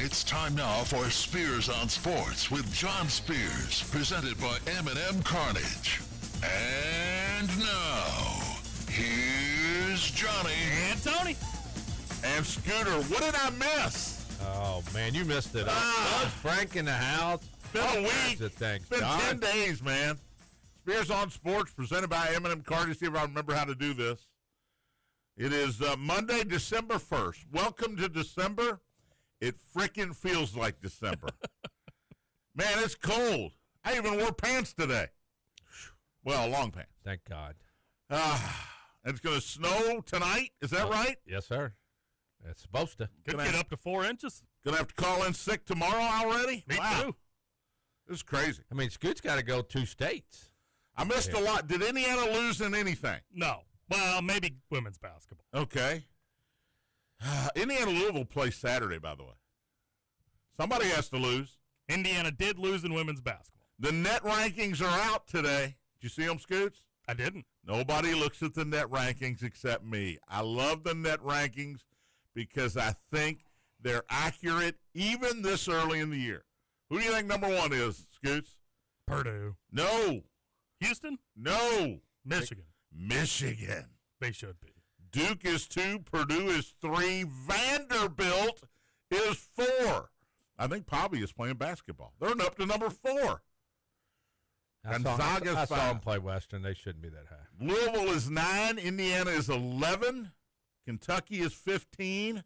It's time now for Spears on Sports with John Spears, presented by M&M Carnage. And now, here's Johnny. And Tony. And Scooter. What did I miss? Oh, man, you missed it. Frank in the house. Been a week. Thanks, Been 10 days, man. Spears on Sports, presented by M&M Carnage. See if I remember how to do this. It is Monday, December 1st. Welcome to December. It frickin' feels like December. Man, it's cold. I even wore pants today. Well, long pants. Thank God. And it's going to snow tonight. Is that right? Yes, sir. It's supposed to. Could get up to 4 inches. Going to have to call in sick tomorrow already? Me too. This is crazy. I mean, Scoot's got to go 2 states. I missed a lot. Did Indiana lose in anything? No. Well, maybe women's basketball. Okay. Indiana-Louisville plays Saturday, by the way. Somebody has to lose. Indiana did lose in women's basketball. The net rankings are out today. Did you see them, Scoots? I didn't. Nobody looks at the net rankings except me. I love the net rankings because I think they're accurate even this early in the year. Who do you think number one is, Scoots? Purdue. No. Houston? No. Michigan. Michigan. They should be. Duke is 2, Purdue is 3, Vanderbilt is 4. I think Pavi is playing basketball. They're up to number 4. I saw them play Western. They shouldn't be that high. Louisville is 9, Indiana is 11, Kentucky is 15,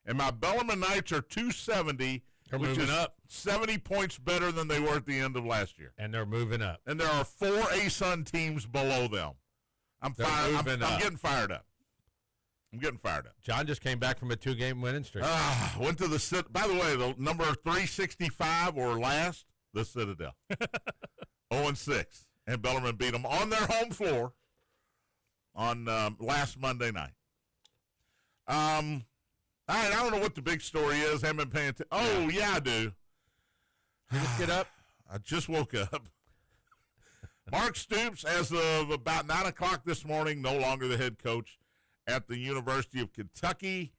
and my Bellarmine Knights are 270, which is up 70 points better than they were at the end of last year. And they're moving up. And there are 4 A-Sun teams below them. I'm getting fired up. I'm getting fired up. John just came back from a 2-game winning streak. Went to the by the way, the number 365 or last, the Citadel. 0-6. And Bellarmine beat them on their home floor on last Monday night. All right, I don't know what the big story is. I haven't been paying attention. Oh, yeah, I do. You just get up? I just woke up. Mark Stoops, as of about 9 o'clock this morning, no longer the head coach at the University of Kentucky.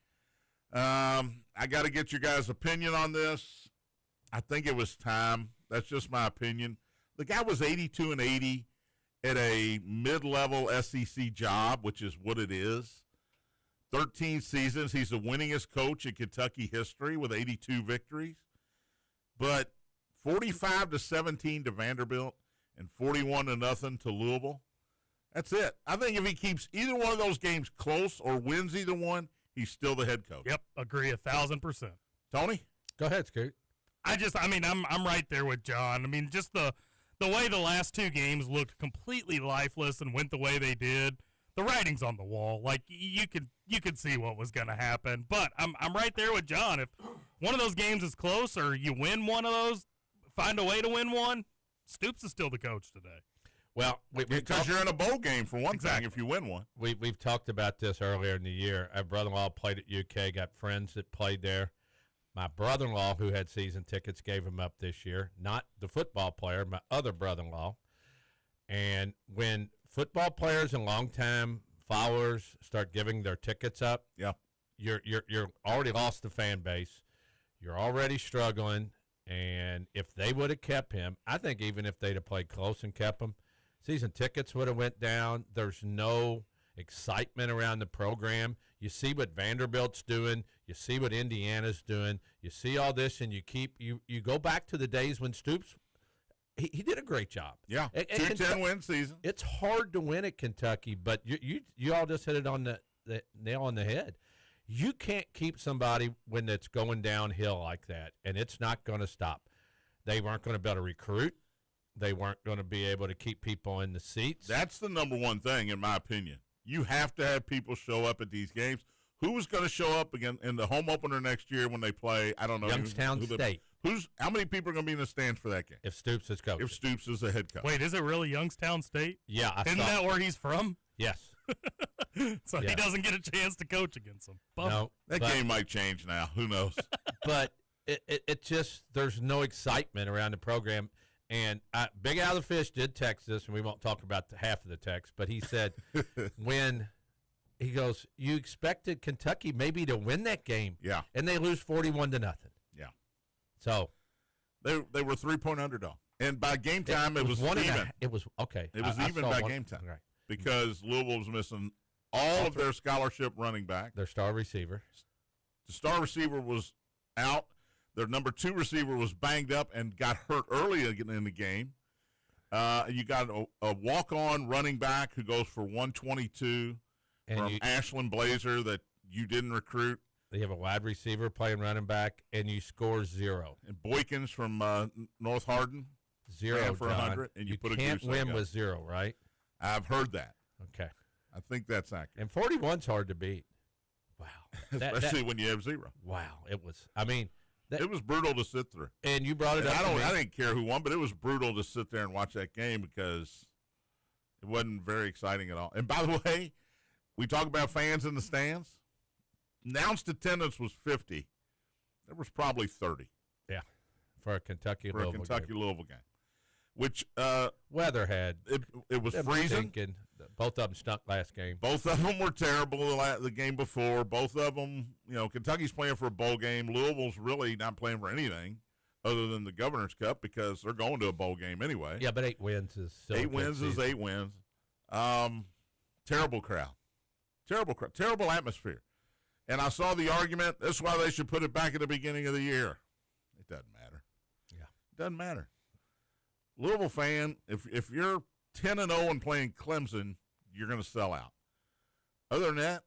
I got to get your guys' opinion on this. I think it was time. That's just my opinion. The guy was 82-80 at a mid-level SEC job, which is what it is. 13 seasons. He's the winningest coach in Kentucky history with 82 victories. But 45-17 to Vanderbilt and 41-0 to Louisville. That's it. I think if he keeps either one of those games close or wins either one, he's still the head coach. Yep, agree 1,000%. Tony? Go ahead, Scoot. I'm right there with John. I mean, just the way the last 2 games looked completely lifeless and went the way they did. The writing's on the wall. Like you could see what was going to happen. But I'm right there with John. If one of those games is close or you win one of those, find a way to win one, Stoops is still the coach today. Well, because you're in a bowl game for one thing if you win one. We've talked about this earlier in the year. Our brother-in-law played at UK, got friends that played there. My brother-in-law, who had season tickets, gave him up this year. Not the football player, my other brother-in-law. And when football players and longtime followers start giving their tickets up, yeah, you're already lost the fan base. You're already struggling. And if they would have kept him, I think even if they'd have played close and kept him, season tickets would have went down. There's no excitement around the program. You see what Vanderbilt's doing. You see what Indiana's doing. You see all this, and you go back to the days when Stoops, he did a great job. Yeah, 2-10-win season. It's hard to win at Kentucky, but you all just hit it on the nail on the head. You can't keep somebody when it's going downhill like that, and it's not going to stop. They weren't going to be able to recruit. They weren't going to be able to keep people in the seats. That's the number one thing, in my opinion. You have to have people show up at these games. Who is going to show up again in the home opener next year when they play? I don't know. Youngstown State. How many people are going to be in the stands for that game? If Stoops is coach. If Stoops is the head coach. Wait, is it really Youngstown State? Yeah. Isn't that where he's from? Yes. So he doesn't get a chance to coach against them. No. That game might change now. Who knows? But it just, there's no excitement around the program. And Big Al the Fish did text us, and we won't talk about half of the text, but he said when he goes, you expected Kentucky maybe to win that game. Yeah. And they lose 41-0. Yeah. So they were 3-point underdog. And by game time, it was one even. it was okay. It was even by game time. Right. Because Louisville was missing all of their scholarship running back. Their star receiver. The star receiver was out. Their number 2 receiver was banged up and got hurt early in the game. You got a walk-on running back who goes for 122 from Ashland Blazer that you didn't recruit. They have a wide receiver playing running back, and you score 0. And Boykins from North Hardin. 0 ran for John. 100, and you put a can't goose win egg with up. 0, right? I've heard that. Okay. I think that's accurate. And 41's hard to beat. Wow. Especially when you have 0. Wow. It was. I mean, It was brutal to sit through. and you brought it And up. to me. I didn't care who won, but it was brutal to sit there and watch that game because it wasn't very exciting at all. And by the way, we talk about fans in the stands. Announced attendance was 50. There was probably 30 for a Kentucky for a Louisville Kentucky game. Louisville game, which Weather had it was them freezing. stinking. Both of them stunk last game. Both of them were terrible the game before. Both of them, Kentucky's playing for a bowl game. Louisville's really not playing for anything other than the Governor's Cup because they're going to a bowl game anyway. Yeah, but 8 wins is still 8 wins is 8 wins. Terrible crowd. Terrible atmosphere. And I saw the argument, that's why they should put it back at the beginning of the year. It doesn't matter. Yeah. It doesn't matter. Louisville fan, if you're 10-0 and playing Clemson, you're going to sell out. Other than that,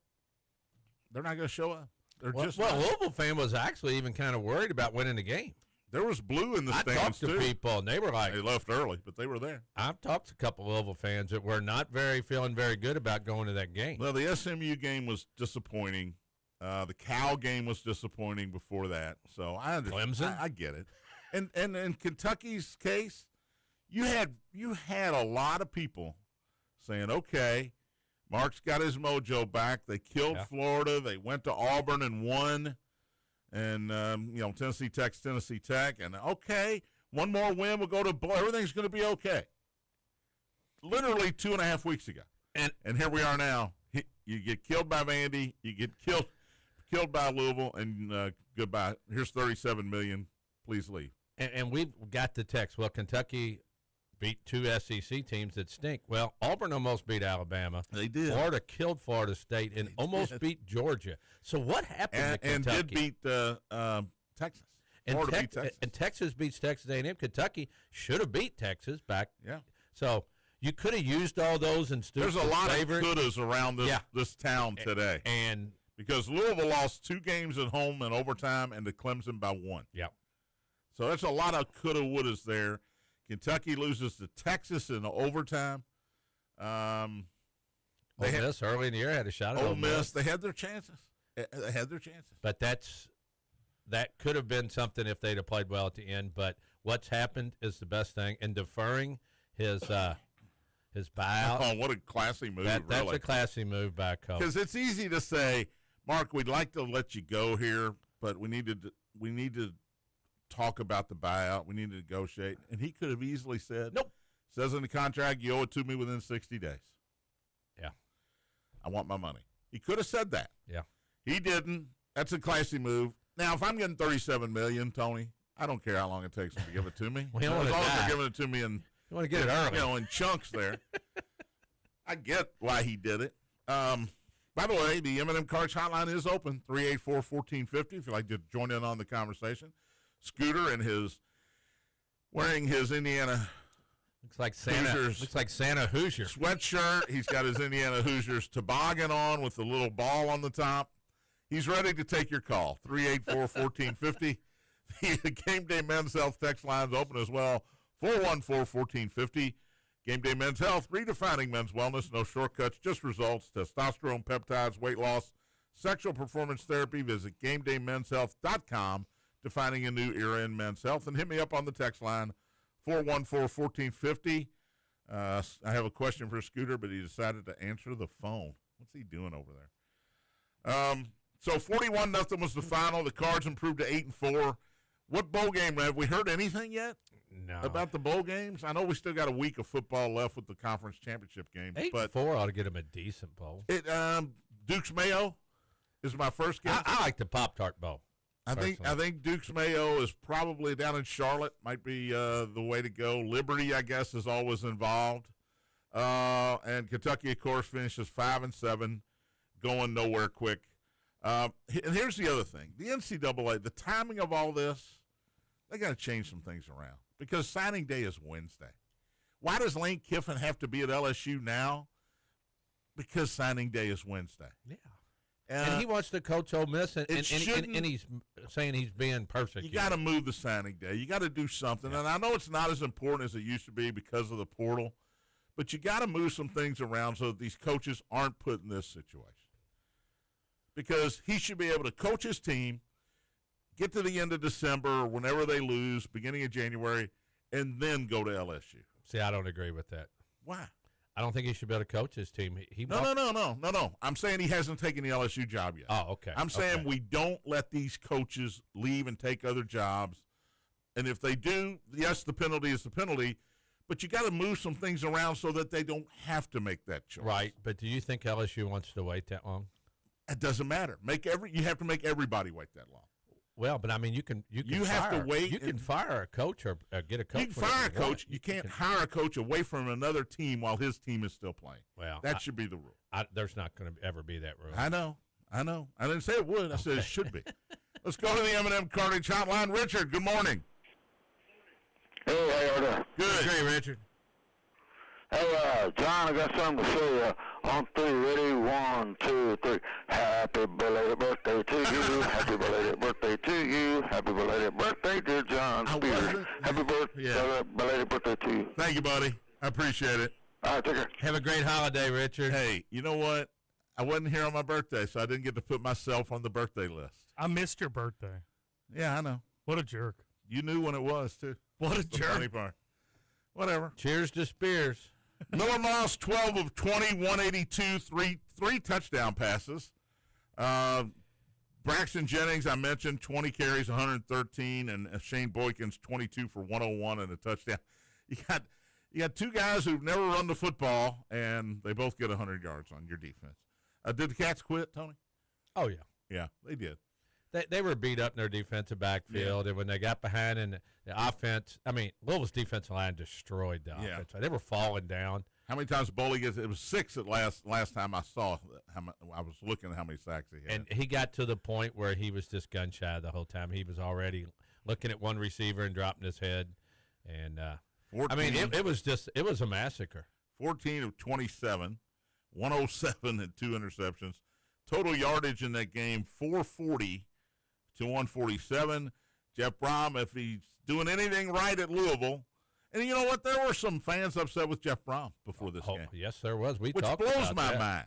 they're not going to show up. They're just not. Louisville fan was actually even kind of worried about winning the game. There was blue in the I stands, talked to too. people, and they were like, They left early, but they were there. I've talked to a couple of Louisville fans that were not feeling very good about going to that game. Well, the SMU game was disappointing. The Cal game was disappointing before that. So I understand. Clemson? I get it. And in Kentucky's case, you had a lot of people saying, okay, Mark's got his mojo back. They killed Florida. They went to Auburn and won. And, Tennessee Tech. And, okay, one more win, we'll go to bowl. Everything's going to be okay. Literally 2.5 weeks ago. And here we are now. You get killed by Vandy. You get killed by Louisville, and goodbye. Here's $37 million. Please leave. And we've got the text. Well, Kentucky beat 2 SEC teams that stink. Well, Auburn almost beat Alabama. They did. Florida killed Florida State and almost beat Georgia. So what happened to Kentucky? And did beat Texas. Florida beat Texas. And Texas beats Texas A&M. Kentucky should have beat Texas back. Yeah. So you could have used all those and There's a lot of couldas around this town today. And because Louisville lost 2 games at home in overtime and to Clemson by 1. Yeah. So there's a lot of coulda, wouldas there. Kentucky loses to Texas in overtime. Ole Miss early in the year had a shot at Ole Miss. They had their chances. But that could have been something if they'd have played well at the end. But what's happened is the best thing. And deferring his buyout. Oh, what a classy move, That's really. a classy move by a coach. Because it's easy to say, Mark, we'd like to let you go here, but we need to talk about the buyout. We need to negotiate. And he could have easily said, nope. Says in the contract, you owe it to me within 60 days. Yeah. I want my money. He could have said that. Yeah. He didn't. That's a classy move. Now, if I'm getting $37 million, Tony, I don't care how long it takes them to give it to me. We don't as wanna long as die. they're giving it to me in You want to get it early. in chunks there. I get why he did it. By the way, the M&M Cards hotline is open, 384-1450, if you'd like to join in on the conversation. Scooter and wearing his Indiana Looks like Santa. Hoosiers. Looks like Santa Hoosier. sweatshirt. He's got his Indiana Hoosiers toboggan on with the little ball on the top. He's ready to take your call, 384-1450. The Game Day Men's Health text line's open as well, 414-1450. Game Day Men's Health, redefining men's wellness. No shortcuts, just results. Testosterone, peptides, weight loss, sexual performance therapy. Visit GameDayMen'sHealth.com, defining a new era in men's health. And hit me up on the text line, 414-1450. I have a question for Scooter, but he decided to answer the phone. What's he doing over there? So 41-0 was the final. The Cards improved to 8-4. What bowl game, have we heard anything yet? No. About the bowl games? I know we still got a week of football left with the conference championship game. 8-4 ought to get him a decent bowl. Duke's Mayo is my first guess. I like the Pop-Tart Bowl. I think Dukes Mayo is probably down in Charlotte. Might be the way to go. Liberty, I guess, is always involved. And Kentucky, of course, finishes 5-7, going nowhere quick. And here's the other thing: the NCAA, the timing of all this, they got to change some things around because signing day is Wednesday. Why does Lane Kiffin have to be at LSU now? Because signing day is Wednesday. Yeah. And he wants to coach Ole Miss, and he's saying he's being persecuted. You got to move the signing day. You got to do something. Yeah. And I know it's not as important as it used to be because of the portal, but you got to move some things around so that these coaches aren't put in this situation. Because he should be able to coach his team, get to the end of December or whenever they lose, beginning of January, and then go to LSU. See, I don't agree with that. Why? I don't think he should be able to coach his team. No. I'm saying he hasn't taken the LSU job yet. Oh, okay. I'm saying we don't let these coaches leave and take other jobs. And if they do, yes, the penalty is the penalty, but you got to move some things around so that they don't have to make that choice. Right, but do you think LSU wants to wait that long? It doesn't matter. You have to make everybody wait that long. Well, but I mean, you have to wait. You can fire a coach or get a coach. You can fire a coach. You can't hire a coach away from another team while his team is still playing. Well, that should be the rule. There's not going to ever be that rule. I know. I didn't say it would. I said it should be. Let's go to the M&M Carnage Hotline. Richard, good morning. Hey, how are you? Good. Hey, Richard. Hey, John, I got something to say. On three, ready? 1, 2, 3. Happy belated birthday to you. Happy belated birthday to you. Happy belated birthday, dear John Spears. Happy belated birthday to you. Thank you, buddy. I appreciate it. All right, take care. Have a great holiday, Richard. Hey, you know what? I wasn't here on my birthday, so I didn't get to put myself on the birthday list. I missed your birthday. Yeah, I know. What a jerk. You knew when it was, too. What a That's the jerk. funny part. Whatever. Cheers to Spears. Miller Moss, 12 of 20, 182, three touchdown passes. Braxton Jennings, I mentioned, 20 carries, 113, and Shane Boykins, 22 for 101 and a touchdown. You got two guys who've never run the football, and they both get 100 yards on your defense. Did the Cats quit, Tony? Oh, yeah. Yeah, they did. They were beat up in their defensive backfield, and when they got behind in the offense, I mean, Louisville's defensive line destroyed the offense. They were falling down. How many times Boley gets? It was 6 at last time I saw. I was looking at how many sacks he had. And he got to the point where he was just gun shy the whole time. He was already looking at one receiver and dropping his head. And I mean, it was a massacre. 14 of 27, 107 and 2 interceptions. Total yardage in that game, 440 to 147. Jeff Brom, if he's doing anything right at Louisville, and you know what? There were some fans upset with Jeff Brom before this game. Yes, there was. Which blows my mind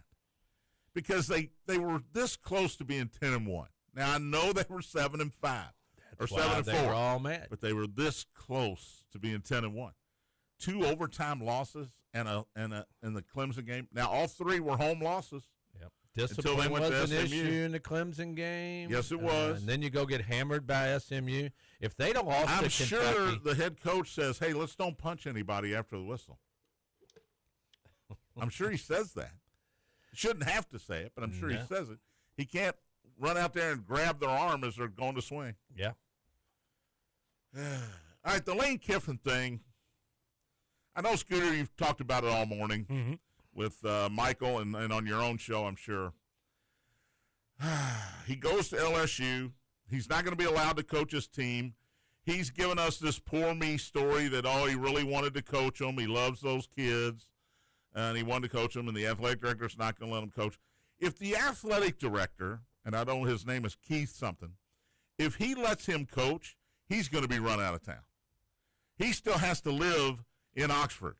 because they were this close to being 10-1. Now I know they were 7-5 or 7-4. They were all mad, but they were this close to being 10-1. 2 overtime losses and the Clemson game. Now all 3 were home losses. Discipline was an issue in the Clemson game. Yes, it was. And then you go get hammered by SMU. If they'd have lost I'm to sure Kentucky, the head coach says, hey, let's don't punch anybody after the whistle. I'm sure he says that. He shouldn't have to say it, but I'm sure he says it. He can't run out there and grab their arm as they're going to swing. Yeah. All right, the Lane Kiffin thing. I know, Scooter, you've talked about it all morning. Mm-hmm. With Michael and on your own show, I'm sure. He goes to LSU. He's not going to be allowed to coach his team. He's given us this poor me story that, he really wanted to coach them. He loves those kids, and he wanted to coach them, and the athletic director's not going to let him coach. If the athletic director, and I know his name is Keith something, if he lets him coach, he's going to be run out of town. He still has to live in Oxford.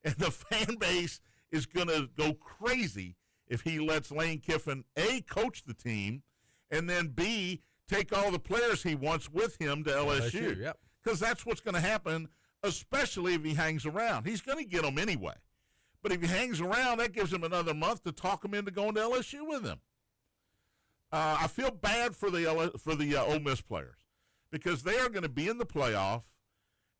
And the fan base is going to go crazy if he lets Lane Kiffin, A, coach the team, and then, B, take all the players he wants with him to LSU. Yep. Because that's what's going to happen, especially if he hangs around. He's going to get them anyway. But if he hangs around, that gives him another month to talk him into going to LSU with him. I feel bad for the Ole Miss players because they are going to be in the playoff.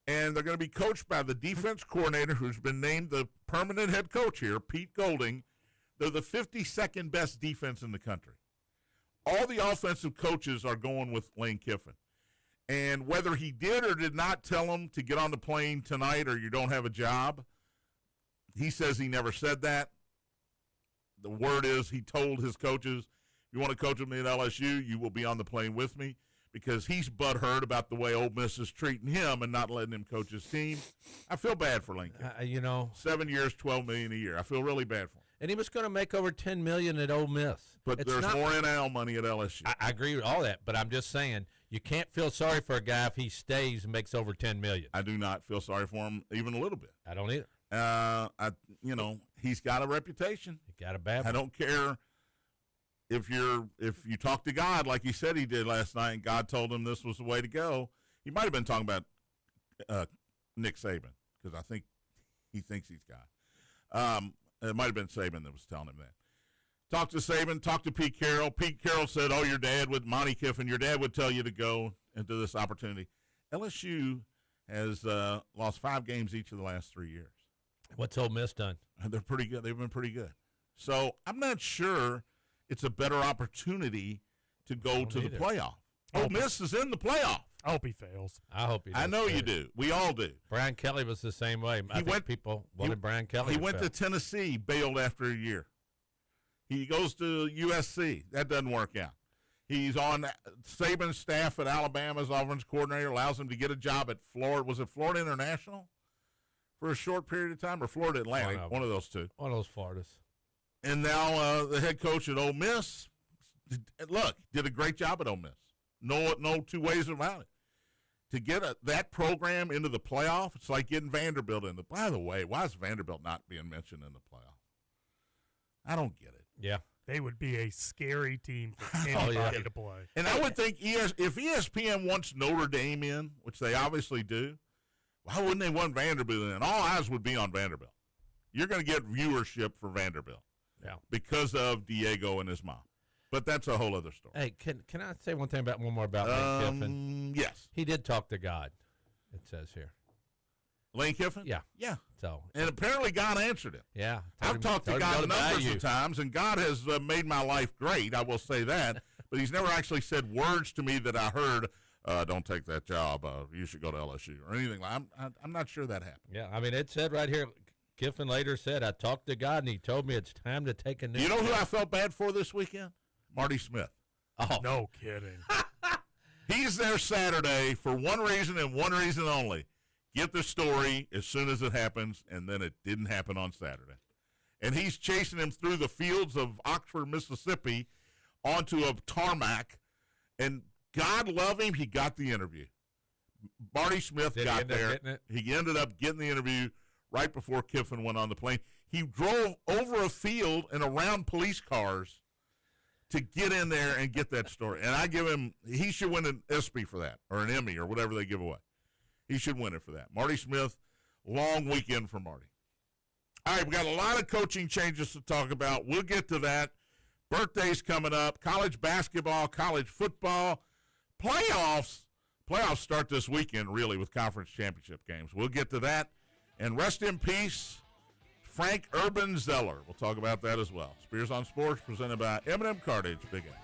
And they're going to be coached by the defense coordinator who's been named the permanent head coach here, Pete Golding. They're the 52nd best defense in the country. all the offensive coaches are going with Lane Kiffin. And whether he did or did not tell them to get on the plane tonight or you don't have a job, he says he never said that. The word is he told his coaches, if you want to coach with me at LSU, you will be on the plane with me, because he's butthurt about the way Ole Miss is treating him and not letting him coach his team. I feel bad for Lane Kiffin. 7 years, $12 million a year. I feel really bad for him. And he was going to make over $10 million at Ole Miss. But there's more NIL money at LSU. I agree with all that, but I'm just saying you can't feel sorry for a guy if he stays and makes over $10 million. I do not feel sorry for him even a little bit. I don't either. He's got a reputation. He got a bad one. I don't care if you talk to God like he said he did last night, and God told him this was the way to go. He might have been talking about Nick Saban, because I think he thinks he's got. It might have been Saban that was telling him that. Talk to Saban, talk to Pete Carroll. Pete Carroll said, your dad would, Monty Kiffin, your dad would tell you to go into this opportunity. LSU has lost 5 games each of the last 3 years. What's Ole Miss done? They're pretty good. They've been pretty good. So I'm not sure it's a better opportunity to go to the playoff. Ole Miss is in the playoff. I hope he fails. I hope he does. I know you do. We all do. Brian Kelly was the same way. I think people wanted Brian Kelly. He went to Tennessee, bailed after a year. He goes to USC. That doesn't work out. He's on Saban's staff at Alabama as offense coordinator, allows him to get a job at Florida. Was it Florida International for a short period of time, or Florida Atlantic? One of those two. One of those Floridas. And now the head coach at Ole Miss, did a great job at Ole Miss. No two ways about it. To get that program into the playoff, it's like getting Vanderbilt in the. By the way, why is Vanderbilt not being mentioned in the playoff? I don't get it. Yeah. They would be a scary team for anybody to play. And I would think if ESPN wants Notre Dame in, which they obviously do, why wouldn't they want Vanderbilt in? All eyes would be on Vanderbilt. You're going to get viewership for Vanderbilt because of Diego and his mom. But that's a whole other story. Hey, can I say one more about Lane Kiffin? Yes. He did talk to God, it says here. Lane Kiffin? Yeah. Yeah. So, and apparently God answered him. Yeah. I've talked to God numbers of times, and God has made my life great. I will say that. But he's never actually said words to me that I heard, don't take that job. You should go to LSU or anything. I'm not sure that happened. Yeah. I mean, it said right here, Kiffin later said, I talked to God, and he told me it's time to take a new You know who I felt bad for this weekend? Marty Smith. Oh, no kidding. He's there Saturday for one reason and one reason only. Get the story as soon as it happens, and then it didn't happen on Saturday. And he's chasing him through the fields of Oxford, Mississippi, onto a tarmac. And God love him, he got the interview. Marty Smith got there. He ended up getting the interview right before Kiffin went on the plane. He drove over a field and around police cars to get in there and get that story. And I give him, he should win an ESPY for that, or an Emmy, or whatever they give away. He should win it for that. Marty Smith, long weekend for Marty. All right, we got a lot of coaching changes to talk about. We'll get to that. Birthdays coming up, college basketball, college football, playoffs. Playoffs start this weekend, really, with conference championship games. We'll get to that. And rest in peace, Frank Urban Zeller. We'll talk about that as well. Spears on Sports, presented by M&M Cartage. Big X.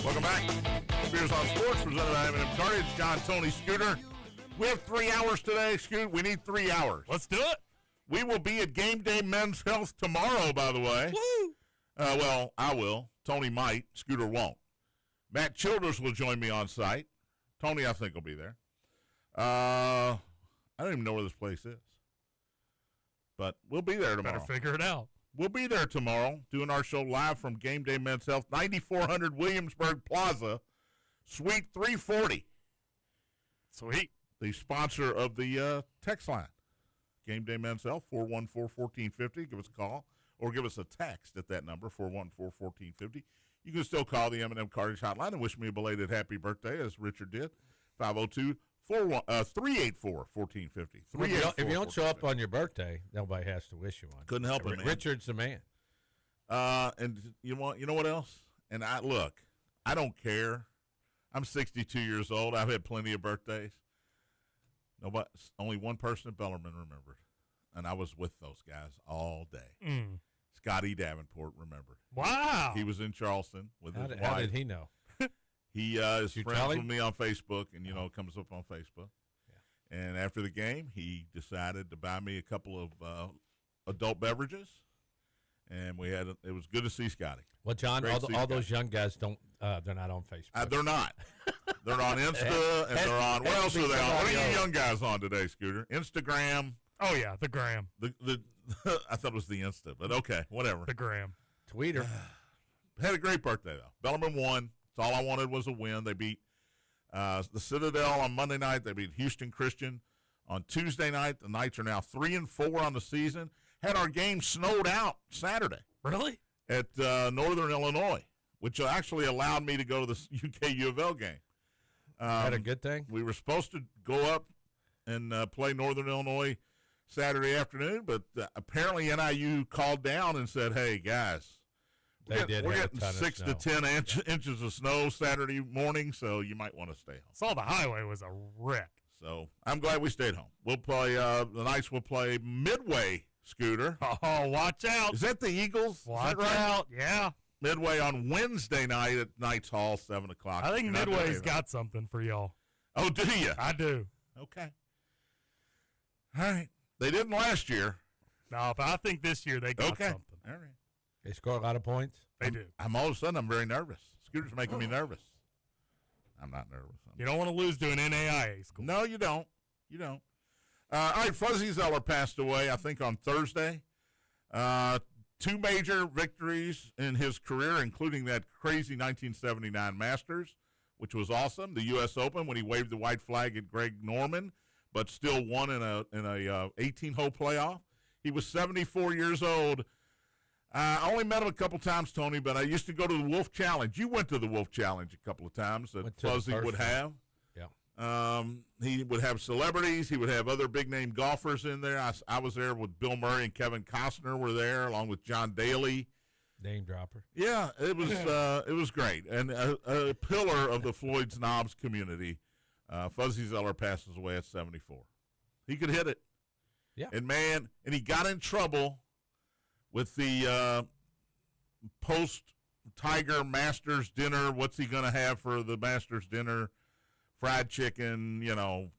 Welcome back. Spears on Sports, presented by M&M Cartage. John, Tony, Scooter. We have 3 hours today, Scooter. We need 3 hours. Let's do it. We will be at Game Day Men's Health tomorrow, by the way. Woo! Well, I will. Tony might. Scooter won't. Matt Childers will join me on site. Tony, I think, will be there. I don't even know where this place is. But we'll be there tomorrow. Better figure it out. We'll be there tomorrow doing our show live from Game Day Men's Health, 9400 Williamsburg Plaza, Suite 340. Sweet. The sponsor of the text line. Game Day Men's Health, 414-1450. Give us a call or give us a text at that number, 414-1450. You can still call the M&M Cartage hotline and wish me a belated happy birthday, as Richard did, 502-384-1450. If you don't show up on your birthday, nobody has to wish you one. Couldn't help it, man. Richard's the man. And you know what else? And I don't care. I'm 62 years old. I've had plenty of birthdays. Only one person at Bellarmine remembered, and I was with those guys all day. Scotty Davenport remembered. Wow. He was in Charleston with his wife. How did he know? He is You friends tell with him? me on Facebook, and, comes up on Facebook. Yeah. And after the game, he decided to buy me a couple of adult beverages, and it was good to see Scotty. Well, John, Great to see all Scotty. those young guys they're not on Facebook. They're not. They're on Insta, and they're on, what else are they on? What are you young guys on today, Scooter? Instagram. Oh, yeah, the gram. I thought it was the Insta, but okay, whatever. The gram. Tweeter. Had a great birthday, though. Bellarmine won. That's all I wanted was a win. They beat the Citadel on Monday night. They beat Houston Christian on Tuesday night. The Knights are now 3-4 on the season. Had our game snowed out Saturday. Really? At Northern Illinois, which actually allowed me to go to the UK U of L game. Had a good thing? We were supposed to go up and play Northern Illinois Saturday afternoon, but apparently NIU called down and said, "Hey guys, we're getting 6 to 10 inches of snow Saturday morning, so you might want to stay home." Saw the highway was a wreck. So I'm glad we stayed home. We'll play. The Knights will play Midway, Scooter. Oh, watch out. Is that the Eagles? Watch Is that right? out. Yeah. Midway on Wednesday night at Knights Hall, 7 o'clock. I think Midway's got something for y'all. Oh, do you? I do. Okay. All right. They didn't last year. No, but I think this year they got something. All right. They score a lot of points? They do. I'm all of a sudden, I'm very nervous. Scooter's making me nervous. I'm not nervous. You don't want to lose to an NAIA school. No, you don't. You don't. All right, Fuzzy Zeller passed away, I think, on Thursday. 2 major victories in his career, including that crazy 1979 Masters, which was awesome. The U.S. Open when he waved the white flag at Greg Norman, but still won in a 18-hole playoff. He was 74 years old. I only met him a couple times, Tony, but I used to go to the Wolf Challenge. You went to the Wolf Challenge a couple of times that Fuzzy would have. Yeah. He would have celebrities. He would have other big-name golfers in there. I was there with Bill Murray and Kevin Costner were there, along with John Daly. Name dropper. Yeah, it was great. And a pillar of the Floyd's Knobs community. Fuzzy Zeller passes away at 74. He could hit it. Yeah. And he got in trouble with the post-Tiger Masters dinner. What's he going to have for the Masters dinner? Fried chicken.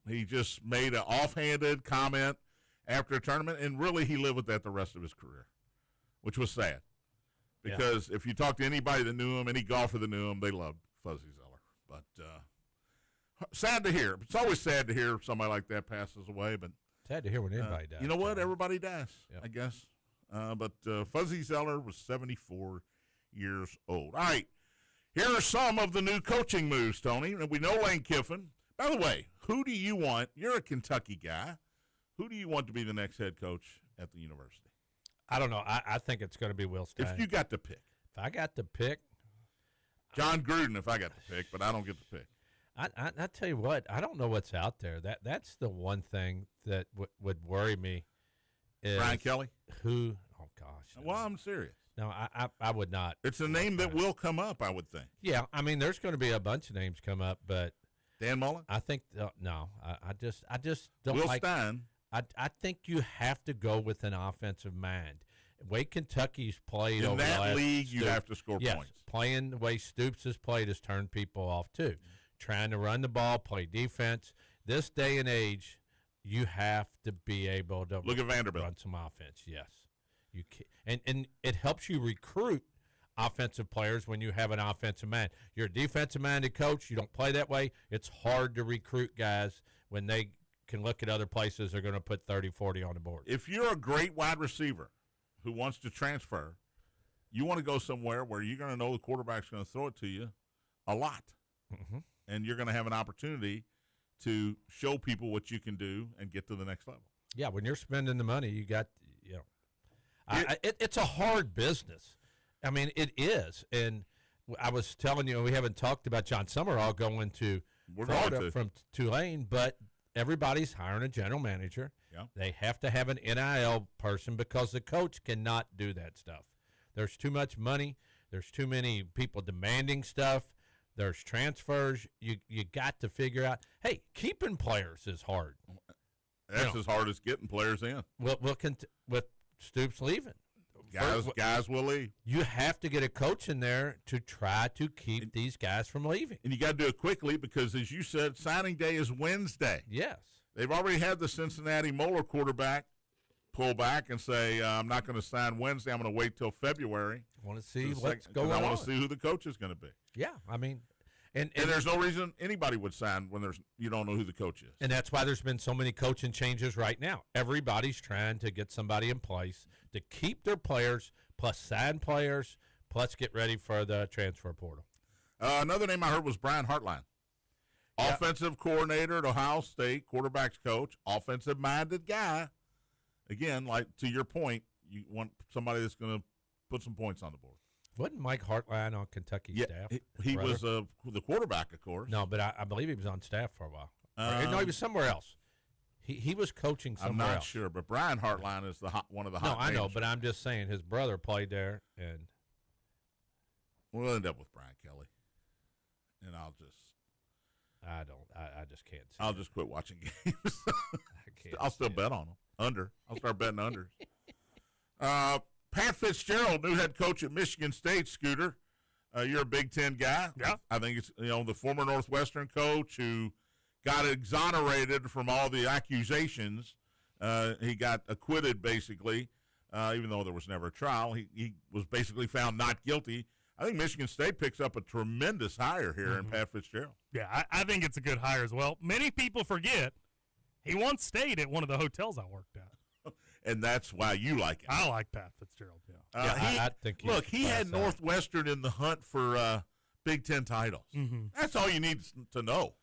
He just made an offhanded comment after a tournament, and really he lived with that the rest of his career, which was sad. Because if you talk to anybody that knew him, any golfer that knew him, they loved Fuzzy Zeller. But sad to hear. It's always sad to hear somebody like that passes away. But Sad to hear when anybody dies. you know what? Everybody dies, Yep. I guess. But Fuzzy Zeller was 74 years old. All right. Here are some of the new coaching moves, Tony. We know Lane Kiffin. By the way, who do you want? You're a Kentucky guy. Who do you want to be the next head coach at the university? I don't know. I think it's going to be Will Stein. If you got to pick. If I got to pick. John Gruden, if I got to pick, but I don't get to pick. I tell you what, I don't know what's out there. That's the one thing that would worry me. Is Brian Kelly? Who? Oh, gosh. No. Well, I'm serious. No, I would not. It's a name that will come up, I would think. Yeah, I mean, there's going to be a bunch of names come up, but Dan Mullen? I think no. I just don't Will like. Stein? I think you have to go with an offensive mind. The way Kentucky's played In over the that last league, you have to score yes, points. playing the way Stoops has played has turned people off too. Trying to run the ball, play defense. This day and age, you have to be able to Look at Vanderbilt. run some offense. Yes, you can, and it helps you recruit offensive players when you have an offensive mind. You're a defensive-minded coach. You don't play that way. It's hard to recruit guys when they can look at other places they're going to put 30, 40 on the board. If you're a great wide receiver who wants to transfer, you want to go somewhere where you're going to know the quarterback's going to throw it to you a lot. Mm-hmm. And you're going to have an opportunity to show people what you can do and get to the next level. Yeah, when you're spending the money, you got, it's a hard business. I mean, it is. And I was telling you, we haven't talked about John Summerall going to Florida from Tulane, but everybody's hiring a general manager. Yeah. They have to have an NIL person because the coach cannot do that stuff. There's too much money. There's too many people demanding stuff. There's transfers. You got to figure out, hey, keeping players is hard. That's as hard as getting players in. With Stoops leaving. Guys will leave. You have to get a coach in there to try to keep these guys from leaving. And you got to do it quickly because, as you said, signing day is Wednesday. Yes. They've already had the Cincinnati Moeller quarterback pull back and say, I'm not going to sign Wednesday. I'm going to wait till February. I want to see what's going on. I want to see who the coach is going to be. Yeah, I mean, and there's no reason anybody would sign when you don't know who the coach is. And that's why there's been so many coaching changes right now. Everybody's trying to get somebody in place to keep their players, plus sign players, plus get ready for the transfer portal. Another name I heard was Brian Hartline. Yeah. Offensive coordinator at Ohio State, quarterbacks coach, offensive-minded guy. Again, like to your point, you want somebody that's going to put some points on the board. Wasn't Mike Hartline on Kentucky's staff? He was the quarterback, of course. No, but I believe he was on staff for a while. No, he was somewhere else. He was coaching somewhere else. I'm not sure, but Brian Hartline is one of the hot No, I know, names. but I'm just saying his brother played there, and we'll end up with Brian Kelly, and I just can't see I'll it. just quit watching games. I can't I'll still see it. bet on them. Under. I'll start betting unders. Pat Fitzgerald, new head coach at Michigan State, Scooter. You're a Big Ten guy. Yeah. I think it's the former Northwestern coach who got exonerated from all the accusations. He got acquitted, basically, even though there was never a trial. He was basically found not guilty. I think Michigan State picks up a tremendous hire here in Pat Fitzgerald. Yeah, I think it's a good hire as well. Many people forget he once stayed at one of the hotels I worked at. And that's why you like it. I like Pat Fitzgerald, yeah. I think he had Northwestern in the hunt for Big Ten titles. Mm-hmm. That's all you need to know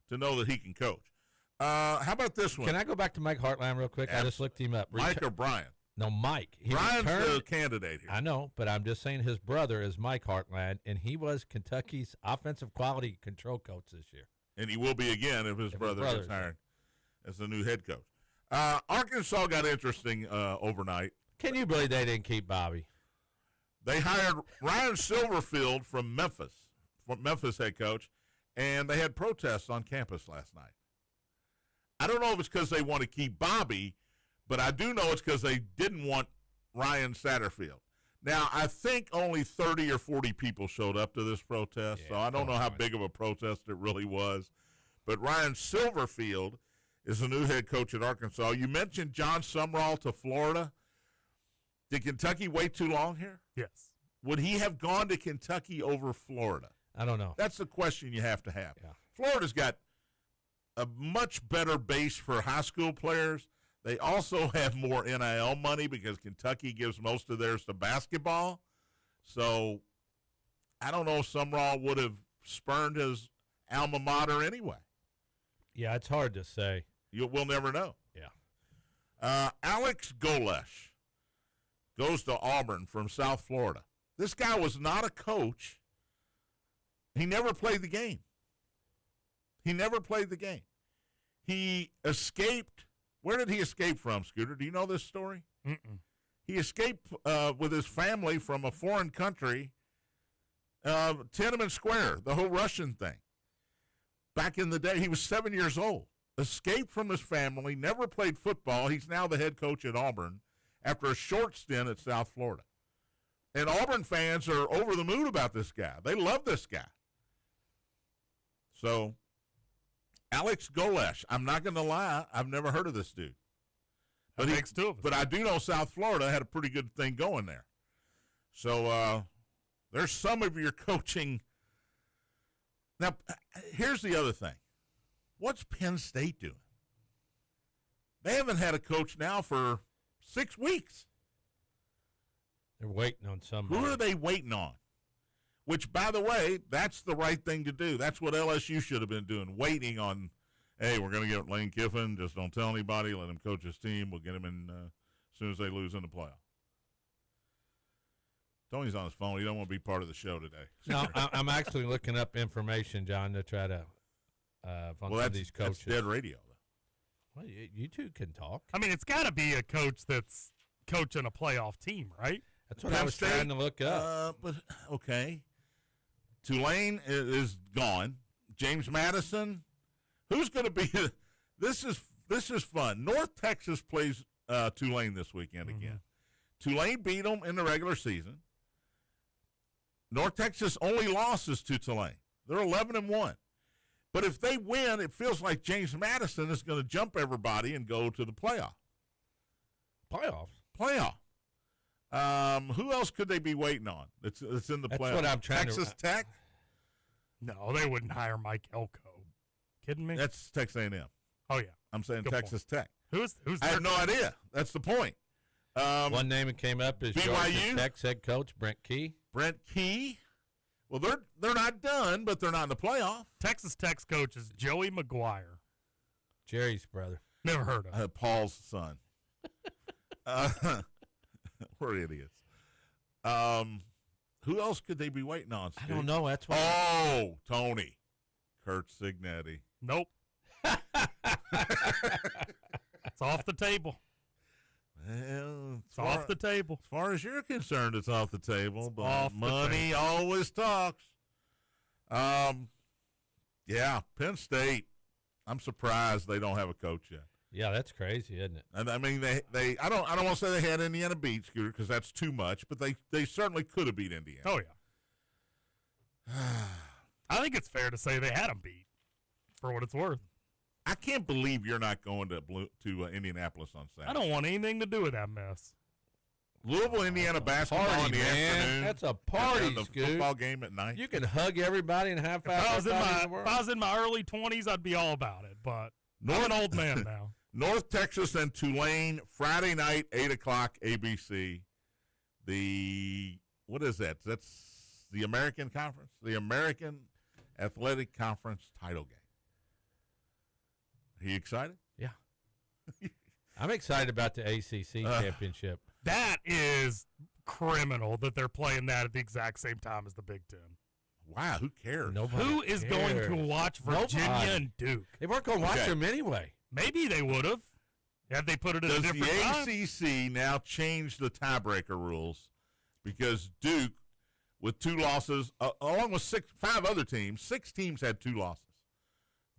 that he can coach. How about this one? Can I go back to Mike Hartline real quick? I just looked him up. Mike or Brian? No, Mike. Brian's the candidate here. I know, but I'm just saying his brother is Mike Hartline, and he was Kentucky's offensive quality control coach this year. And he will be again if his brother gets hired as the new head coach. Arkansas got interesting overnight. Can you believe they didn't keep Bobby? They hired Ryan Silverfield from Memphis head coach, and they had protests on campus last night. I don't know if it's because they want to keep Bobby, but I do know it's because they didn't want Ryan Satterfield. Now, I think only 30 or 40 people showed up to this protest, so I don't know how big of a protest it really was. But Ryan Silverfield is the new head coach at Arkansas. You mentioned John Summerall to Florida. Did Kentucky wait too long here? Yes. Would he have gone to Kentucky over Florida? I don't know. That's the question you have to have. Yeah. Florida's got a much better base for high school players. They also have more NIL money because Kentucky gives most of theirs to basketball. So I don't know if Summerall would have spurned his alma mater anyway. Yeah, it's hard to say. We'll never know. Yeah. Alex Golesh goes to Auburn from South Florida. This guy was not a coach. He never played the game. He escaped. Where did he escape from, Scooter? Do you know this story? Mm-mm. He escaped with his family from a foreign country, Tiananmen Square, the whole Russian thing. Back in the day, he was 7 years old. Escaped from his family, never played football. He's now the head coach at Auburn. after a short stint at South Florida. And Auburn fans are over the moon about this guy. They love this guy. So, Alex Golesh, I'm not going to lie, I've never heard of this dude. But I do know South Florida had a pretty good thing going there. So, there's some of your coaching. Now, here's the other thing. What's Penn State doing? They haven't had a coach now for 6 weeks. They're waiting on somebody. Who are they waiting on? Which, by the way, that's the right thing to do. That's what LSU should have been doing, waiting on, hey, we're going to get Lane Kiffin. Just don't tell anybody. Let him coach his team. We'll get him in as soon as they lose in the playoff. Tony's on his phone. He don't want to be part of the show today. No, I'm actually looking up information, John, to try to on these coaches. That's dead radio, though. Well, you two can talk. I mean, it's got to be a coach that's coaching a playoff team, right? That's what I was trying to look up. But okay, Tulane is gone. James Madison, who's going to be? This is fun. North Texas plays Tulane this weekend again. Tulane beat them in the regular season. North Texas only losses to Tulane. They're 11-1. But if they win, it feels like James Madison is going to jump everybody and go to the playoff. Playoff. Who else could they be waiting on? It's in the playoff. That's what I'm trying Texas Tech? No, they wouldn't hire Mike Elko. Kidding me? That's Texas A&M. Oh, yeah. I'm saying Good Texas Tech. Who's I have no idea. That's the point. One name that came up is BYU? Georgia Tech's head coach, Brent Key. Brent Key. Well, they're not done, but they're not in the playoff. Texas Tech's coach is Joey McGuire. Jerry's brother. Never heard of him. Paul's son. We're idiots. Who else could they be waiting on, Steve? I don't know. That's why. Oh, Tony. Kurt Signetti. Nope. It's off the table. Well, It's off the table. As far as you're concerned, it's off the table. It's but off the money table. always talks. Yeah, Penn State. I'm surprised they don't have a coach yet. Yeah, that's crazy, isn't it? And I mean, they I don't want to say they had Indiana beat, Scooter, because that's too much. But they certainly could have beat Indiana. Oh, yeah. I think it's fair to say they had them beat, for what it's worth. I can't believe you're not going to Indianapolis on Saturday. I don't want anything to do with that mess. Louisville, Indiana basketball Party, in the man. afternoon. That's a party, and the Scoot. football game at night. You can hug everybody and have If I was in my early 20s, I'd be all about it. But I'm an old man now. North Texas and Tulane, Friday night, 8 o'clock, ABC. What is that? That's the American Conference? The American Athletic Conference title game. Are you excited? Yeah. I'm excited about the ACC championship. That is criminal that they're playing that at the exact same time as the Big Ten. Wow, who cares? Nobody Who is going to watch Virginia Nobody. and Duke? They weren't going to watch Okay. them anyway. Maybe they would have. Had they put it at Does a the different time? ACC now change the tiebreaker rules? Because Duke, with 2 losses, along with 5 other teams, 6 teams had 2 losses.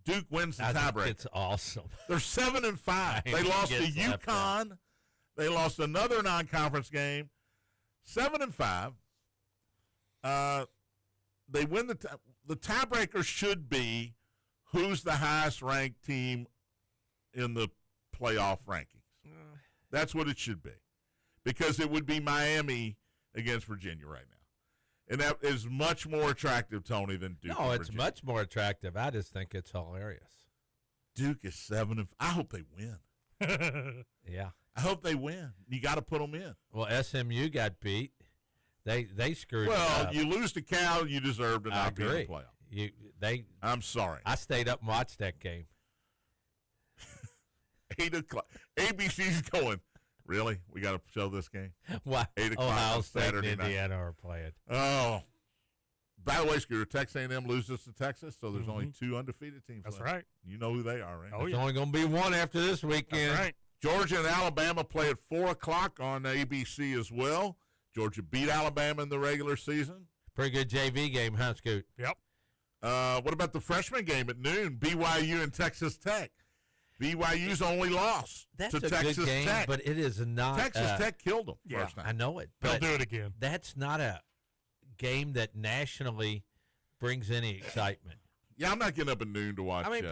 Duke wins the I think tiebreaker. it's awesome. They're 7-5. I They think lost to it's left UConn. They lost another non-conference game. 7-5. They win the tiebreaker should be who's the highest ranked team in the playoff rankings. That's what it should be, because it would be Miami against Virginia right now, and that is much more attractive, Tony, than Duke. No, and it's Virginia. much more attractive. I just think it's hilarious. Duke is 7. I hope they win. Yeah. I hope they win. You got to put them in. Well, SMU got beat. They screwed Well, up. you lose to Cal, you deserve to I not be in agree. the playoff. I'm sorry. I stayed up and watched that game. 8 o'clock. ABC's going, really? We got to show this game? Why? 8 o'clock Ohio on State Saturday and night. Indiana are playing. Oh. By the way, Scooter, Texas A&M loses to Texas, so there's only 2 undefeated teams That's left. right. You know who they are, right? Oh, There's yeah. only going to be one after this weekend. That's right. Georgia and Alabama play at 4 o'clock on ABC as well. Georgia beat Alabama in the regular season. Pretty good JV game, huh, Scoot? Yep. What about the freshman game at noon, BYU and Texas Tech? BYU's only loss That's to a Texas good game, Tech. but it is not. Texas Tech killed them Yeah, first I time. know it. They'll But do it again. that's not a game that nationally brings any excitement. Yeah, I'm not getting up at noon to watch I mean,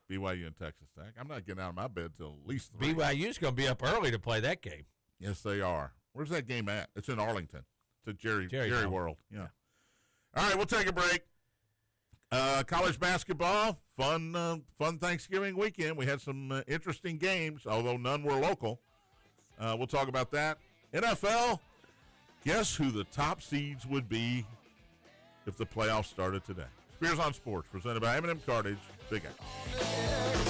BYU and Texas Tech. I'm not getting out of my bed till at least 3. BYU's going to be up early to play that game. Yes, they are. Where's that game at? It's in Arlington. It's at Jerry Dome. World. Yeah. All right, we'll take a break. College basketball, fun Thanksgiving weekend. We had some interesting games, although none were local. We'll talk about that. NFL, guess who the top seeds would be if the playoffs started today? Spears on Sports, presented by M&M Cartage. Big X.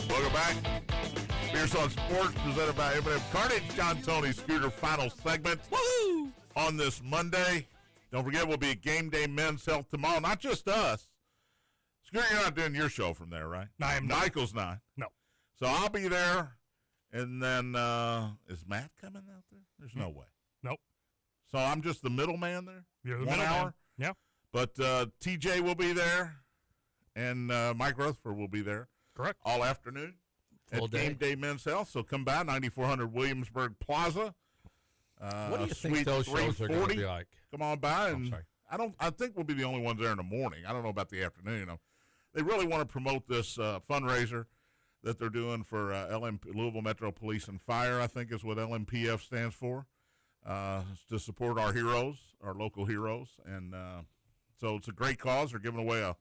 Welcome back. Spears on Sports, presented by M&M Cartage. John Tony Scooter, final segment on this Monday. Don't forget, we'll be at Game Day Men's Health tomorrow. Not just us. Screw, you're not doing your show from there, right? I am not. Michael's not. No. So I'll be there, and then is Matt coming out there? There's no way. Nope. So I'm just the middleman there? You're the 1 middleman. hour? Yeah. But TJ will be there, and Mike Rutherford will be there Correct. all afternoon Full at day. Game Day Men's Health. So come by, 9400 Williamsburg Plaza. What do you think Suite those shows are going to 340. be like? Come on by, I'm and sorry. I think we'll be the only ones there in the morning. I don't know about the afternoon. They really want to promote this fundraiser that they're doing for Louisville Metro Police and Fire, I think is what LMPF stands for, to support our heroes, our local heroes. And so it's a great cause. They're giving away a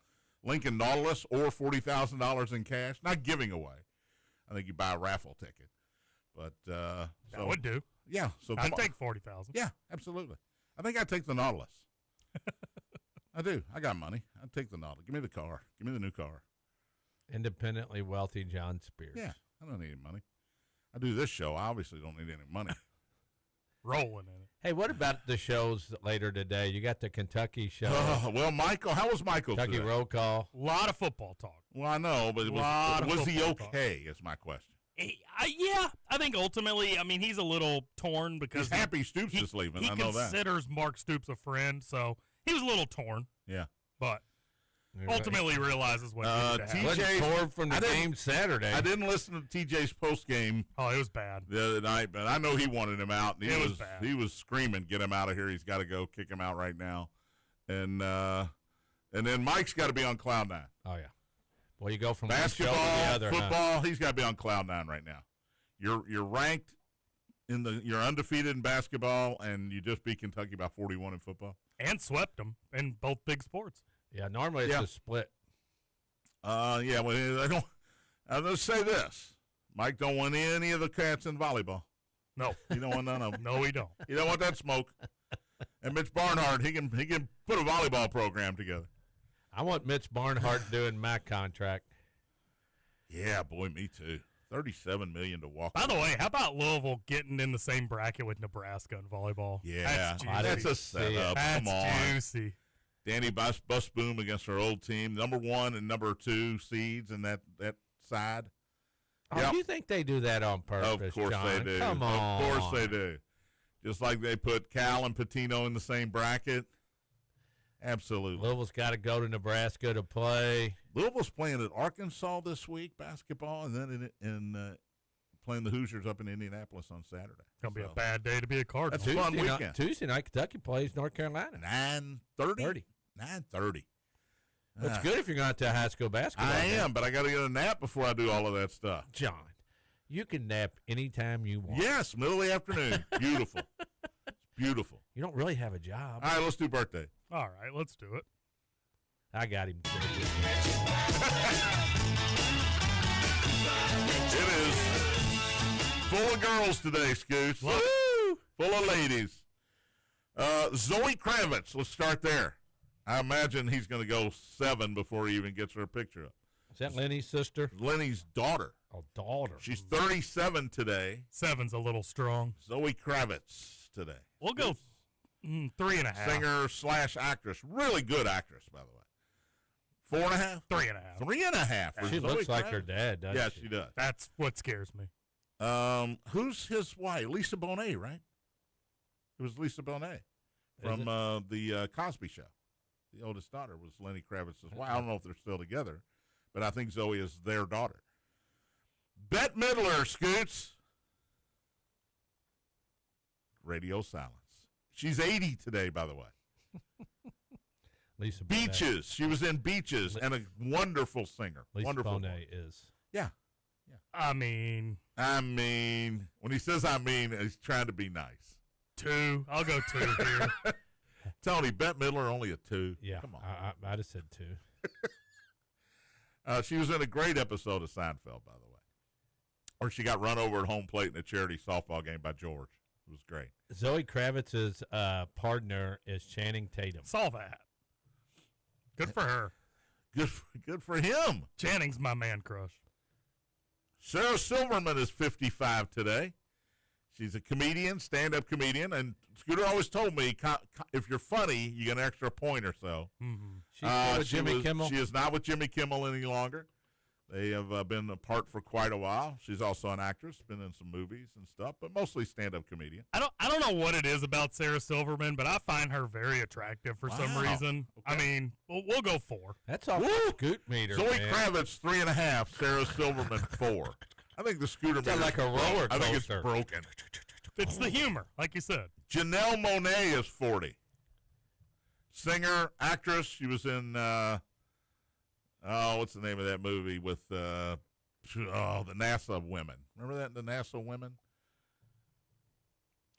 Lincoln Nautilus or $40,000 in cash. Not giving away. I think you buy a raffle ticket. But That so, would do. yeah. So I'd come on. take 40,000. Yeah, absolutely. I think I'd take the Nautilus. I do. I got money. I'd take the Nautilus. Give me the car. Give me the new car. Independently wealthy John Spears. Yeah, I don't need any money. I do this show. I obviously don't need any money. Rolling in it. Hey, what about the shows later today? You got the Kentucky show, Well, Michael, how was Michael Kentucky today? Roll Call. A lot of football talk. Well, I know, but Lot of was he football talk. okay is my question. Yeah, I think ultimately, I mean, he's a little torn because He's happy Stoops he, is leaving. he I know that. considers Mark Stoops a friend, so he was a little torn, Yeah. but ultimately realizes what needed to happen. TJ Wasn't torn from the I didn't- game Saturday. I didn't listen to TJ's post game Oh, it was bad. the other night, but I know he wanted him out. And It was bad. He was screaming, "Get him out of here! He's got to go. Kick him out right now." And then Mike's got to be on cloud nine. Oh yeah. Well, you go from one show to Basketball, the other. Huh? football, he's got to be on cloud nine right now. You're ranked you're undefeated in basketball, and you just beat Kentucky by 41 in football. And swept them in both big sports. Yeah, normally it's Yeah. a split. Yeah. Well, I don't. I'll just say this: Mike don't want any of the cats in volleyball. No, He don't want none of them. no, we don't. You don't want that smoke. And Mitch Barnhart, he can put a volleyball program together. I want Mitch Barnhart doing my contract. Yeah, boy, me too. $37 million to walk. By the way, how about Louisville getting in the same bracket with Nebraska in volleyball? Yeah, That's juicy. that's a setup. That's Come on. juicy. Danny Bus Boom against our old team, number 1 and number 2 seeds in that side. Oh, Yep. you think they do that on purpose, Of course John? they do. Come on. Of course they do. Just like they put Cal and Patino in the same bracket. Absolutely. Louisville's got to go to Nebraska to play. Louisville's playing at Arkansas this week, basketball, and then playing the Hoosiers up in Indianapolis on Saturday. Gonna be a So, bad day to be a Cardinal. That's a fun Tuesday weekend. Tuesday night, Kentucky plays North Carolina. 9:30. 9:30. That's good if you're going to high school basketball. I game. am, but I got to get a nap before I do all of that stuff. John, you can nap anytime you want. Yes, middle of the afternoon. Beautiful. It's beautiful. You don't really have a job. All right, let's do birthday. All right, let's do it. I got him. It is full of girls today, Scoots. Love Woo! Full of ladies. Zoe Kravitz, let's start there. I imagine he's going to go 7 before he even gets her picture up. Is that Lenny's sister? Lenny's daughter. Oh, daughter. She's 37 today. 7's a little strong. Zoe Kravitz today. We'll go 3.5. Singer/actress. Really good actress, by the way. 4.5? 3.5. 3.5. for She Zoe looks like her Kravitz. dad, doesn't Yeah, she? she does. That's what scares me. Who's his wife? Lisa Bonet, right? It was Lisa Bonet from the Cosby Show. The oldest daughter was Lenny Kravitz's wife. I don't know if they're still together, but I think Zoe is their daughter. Bette Midler, Scoots. Radio silence. She's 80 today, by the way. Lisa Bonet. Beaches. She was in Beaches and a wonderful singer. Lisa Wonderful. Bonet is. Yeah. I mean, When he says he's trying to be nice. 2. I'll go 2 here. Tony, Bette Midler only a 2. Yeah, Come on. I just said 2. She was in a great episode of Seinfeld, by the way, where she got run over at home plate in a charity softball game by George. It was great. Zoe Kravitz's partner is Channing Tatum. Saw that. Good for her. Good for him. Channing's my man crush. Sarah Silverman is 55 today. She's a comedian, stand-up comedian, and Scooter always told me, if you're funny, you get an extra point or so. Mm-hmm. She's with Jimmy Kimmel. She is not with Jimmy Kimmel any longer. They have been apart for quite a while. She's also an actress, been in some movies and stuff, but mostly stand-up comedian. I don't know what it is about Sarah Silverman, but I find her very attractive for some reason. Okay. I mean, we'll go 4. That's off the Scoot meter, Zoe man. Kravitz, 3.5. Sarah Silverman, 4. I think the scooter meter Sounds like a roller I think it's coaster. broken. It's the humor, like you said. Janelle Monáe is 40. Singer, actress. She was in, what's the name of that movie with, the NASA women. Remember that, the NASA women?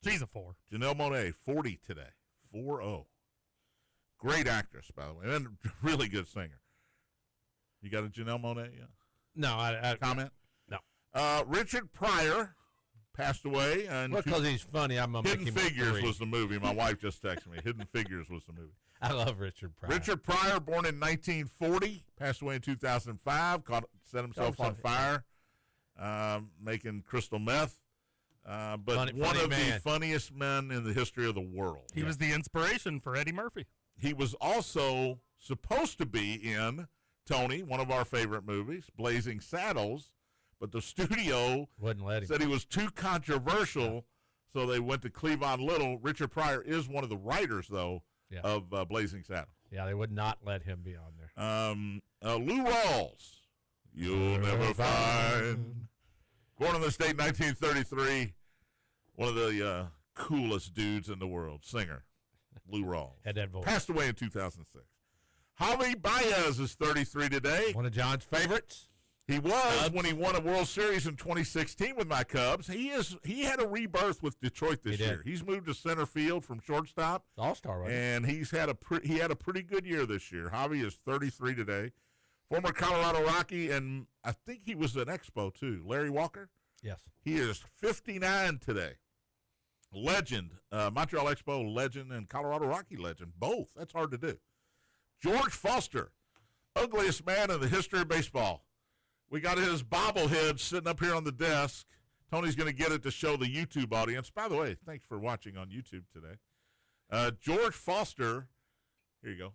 She's a 4. Janelle Monáe, 40 today. 4-0. Great actress, by the way, and really good singer. You got a Janelle Monáe No, I comment? No. Richard Pryor passed away. And because he's funny, I'm going to make Hidden him Figures 3. was the movie. My wife just texted me. Hidden Figures was the movie. I love Richard Pryor. Richard Pryor, born in 1940, passed away in 2005, set himself on fire, making crystal meth. But one of the funniest men in the history of the world. He was the inspiration for Eddie Murphy. He was also supposed to be in, Tony, one of our favorite movies, Blazing Saddles, but the studio Wouldn't let him. said he was too controversial, so they went to Cleavon Little. Richard Pryor is one of the writers, though, of Blazing Saddles. Yeah, they would not let him be on there. Lou Rawls, you'll never find. Born in the state in 1933, one of the coolest dudes in the world, singer, Lou Rawls. Had that voice. Passed away in 2006. Javi Baez is 33 today. One of John's favorites. He was when he won a World Series in 2016 with my Cubs. He had a rebirth with Detroit this year. He's moved to center field from shortstop. All-star, right? And he had a pretty good year this year. Javi is 33 today. Former Colorado Rocky, and I think he was an Expo too. Larry Walker. Yes. He is 59 today. Legend, Montreal Expo legend and Colorado Rocky legend, both. That's hard to do. George Foster, ugliest man in the history of baseball. We got his bobblehead sitting up here on the desk. Tony's going to get it to show the YouTube audience. By the way, thanks for watching on YouTube today. George Foster, here you go.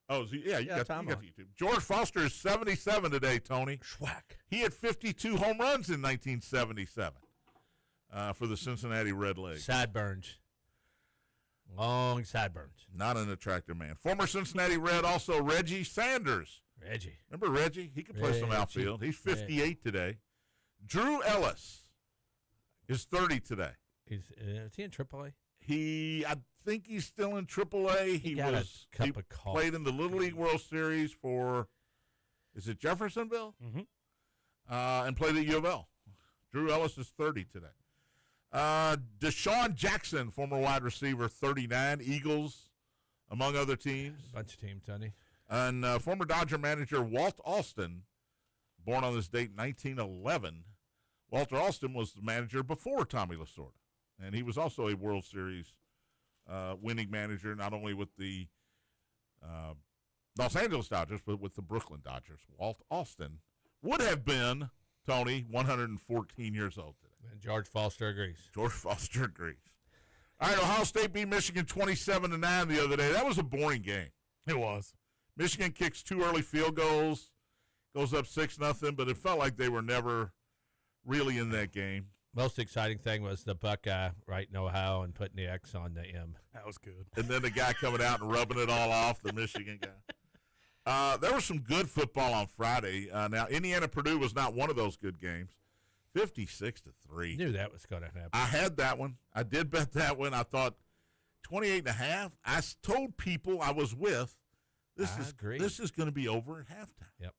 Oh, you got the YouTube. George Foster is 77 today, Tony. Schwack. He had 52 home runs in 1977 for the Cincinnati Redlegs. Sideburns. Long sideburns. Not an attractive man. Former Cincinnati Red, also Reggie Sanders. Reggie. Remember Reggie? He could play some outfield. He's 58 today. Drew Ellis is 30 today. Is he in AAA? I think he's still in AAA. He Played in the Little League World Series for, is it Jeffersonville? Mm-hmm. And played at U of L. Drew Ellis is 30 today. Deshaun Jackson, former wide receiver, 39. Eagles, among other teams. Bunch of teams, Tony. And former Dodger manager Walt Alston, born on this date, 1911. Walter Alston was the manager before Tommy Lasorda. And he was also a World Series winning manager, not only with the Los Angeles Dodgers, but with the Brooklyn Dodgers. Walt Alston would have been, Tony, 114 years old today. And George Foster agrees. George Foster agrees. All right, Ohio State beat Michigan 27-9 the other day. That was a boring game. It was. Michigan kicks 2 early field goals, goes up 6-0, but it felt like they were never really in that game. Most exciting thing was the Buckeye writing Ohio and putting the X on the M. That was good. And then the guy coming out and rubbing it all off, the Michigan guy. There was some good football on Friday. Now, Indiana-Purdue was not one of those good games. 56-3. Knew that was going to happen. I had that one. I did bet that one. I thought 28.5. I told people I was with, this is going to be over at halftime. Yep.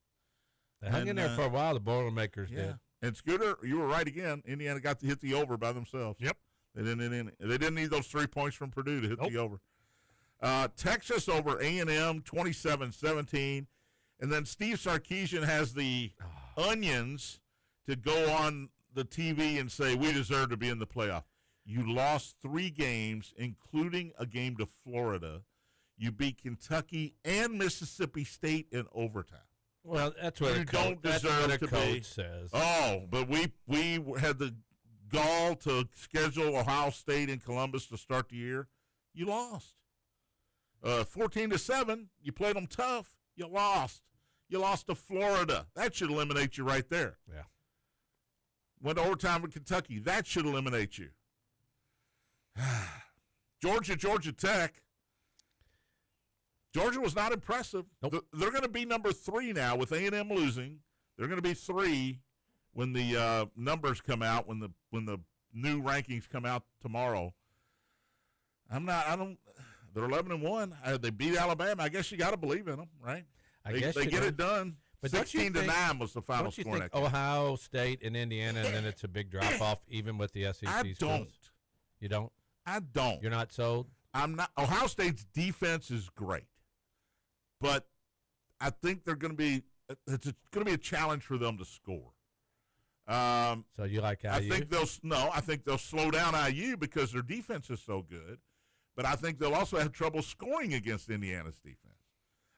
They hung in there for a while, the Boilermakers did. And Scooter, you were right again. Indiana got to hit the over by themselves. Yep. They didn't need those 3 points from Purdue to hit the over. Texas over A&M, 27-17. And then Steve Sarkisian has the onions to go on the TV and say, we deserve to be in the playoff. You lost 3 games, including a game to Florida. You beat Kentucky and Mississippi State in overtime. Well, that's what you don't deserve to coach be. says. Oh, but we had the gall to schedule Ohio State and Columbus to start the year, you lost. 14-7, you played them tough, you lost. You lost to Florida. That should eliminate you right there. Yeah. Went to overtime with Kentucky. That should eliminate you. Georgia Tech. Georgia was not impressive. Nope. They're going to be number 3 now with A&M losing. They're going to be 3 when the numbers come out, when the new rankings come out tomorrow. They're 11-1. They beat Alabama. I guess you got to believe in them, right? I guess they get it done. But 16-9 was the final don't you score. think Ohio State and Indiana, and then it's a big drop off, even with the SEC I schools? don't. You don't? I don't. You're not sold? I'm not. Ohio State's defense is great, but I think they're going to be. It's going to be a challenge for them to score. So you like IU? I think they'll slow down IU because their defense is so good, but I think they'll also have trouble scoring against Indiana's defense.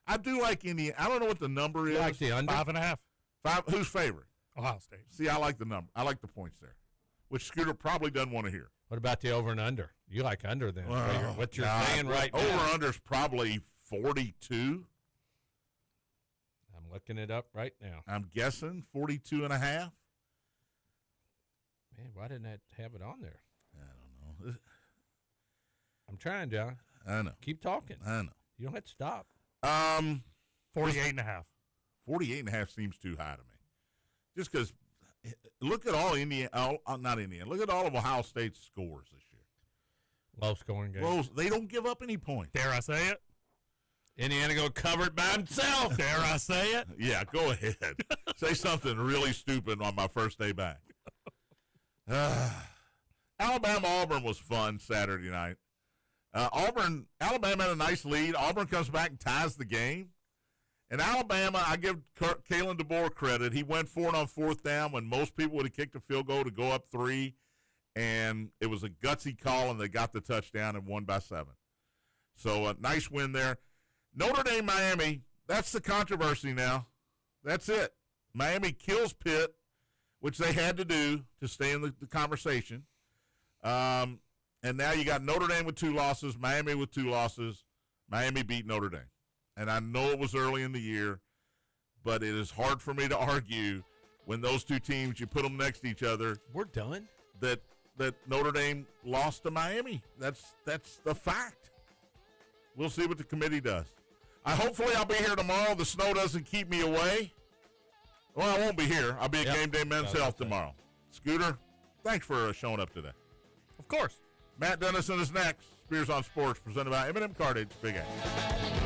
I do like Indiana. I don't know what the number is. You like the under? 5.5. 5. Who's favorite? Ohio State. See, I like the number. I like the points there, which Scooter probably doesn't want to hear. What about the over and under? You like under then? What you're Nah, saying right now? Over under is probably 42. I'm looking it up right now. I'm guessing 42.5. Man, why didn't I have it on there? I don't know. I'm trying, John. I know. Keep talking. I know. You don't have to stop. 48.5. 48.5 seems too high to me. Just because, look at all not Indiana. Look at all of Ohio State's scores this year. Low scoring game. Well, they don't give up any points. Dare I say it? Indiana go covered by himself. Dare I say it? Yeah, go ahead. Say something really stupid on my first day back. Alabama-Auburn was fun Saturday night. Alabama had a nice lead. Auburn comes back and ties the game. And Alabama, I give Kalen DeBoer credit. He went for it on 4th down when most people would have kicked a field goal to go up 3. And it was a gutsy call, and they got the touchdown and won by 7. So a nice win there. Notre Dame, Miami, that's the controversy now. That's it. Miami kills Pitt, which they had to do to stay in the conversation. And now you got Notre Dame with 2 losses, Miami with 2 losses. Miami beat Notre Dame. And I know it was early in the year, but it is hard for me to argue when those 2 teams, you put them next to each other, We're done. that Notre Dame lost to Miami. That's the fact. We'll see what the committee does. Hopefully I'll be here tomorrow. The snow doesn't keep me away. Well, I won't be here. I'll be at Game Day Men's Health tomorrow. Scooter, thanks for showing up today. Of course. Matt Dennison is next. Spears on Sports, presented by M&M Cartage. Big A.